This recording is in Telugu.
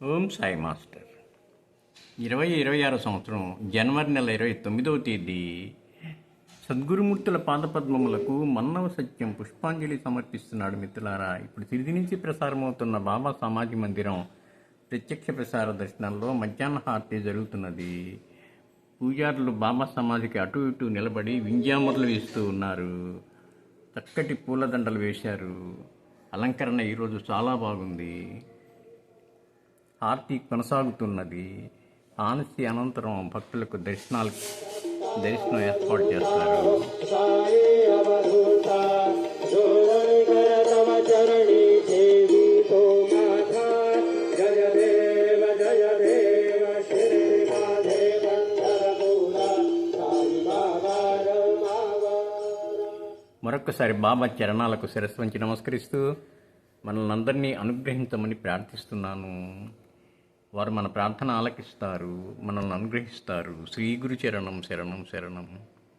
ఓం సాయి మాస్టర్ 2026 సంవత్సరం జనవరి నెల 29వ తేదీ సద్గురుమూర్తుల పాదపద్మములకు మన్నవ సత్యం పుష్పాంజలి సమర్పిస్తున్నాడు. మిత్రులారా, ఇప్పుడు తిరిగి నుంచి ప్రసారమవుతున్న బాబా సమాధి మందిరం ప్రత్యక్ష ప్రసార దర్శనంలో మధ్యాహ్న హారతి జరుగుతున్నది. పూజారులు బాబా సమాధికి అటు ఇటు నిలబడి వింజామరులు వేస్తూ ఉన్నారు. చక్కటి పూలదండలు వేశారు. అలంకరణ ఈరోజు చాలా బాగుంది. హారతి కొనసాగుతున్నది. ఆనతి అనంతరం భక్తులకు దర్శనం ఏర్పాటు చేస్తారు. మరొక్కసారి బాబా చరణాలకు శిరస్సు వంచి నమస్కరిస్తూ మనల్ని అందరినీ అనుగ్రహించమని ప్రార్థిస్తున్నాను. వారు మన ప్రార్థన ఆలకిస్తారు, మనల్ని అనుగ్రహిస్తారు. శ్రీ గురు చరణం శరణం శరణం.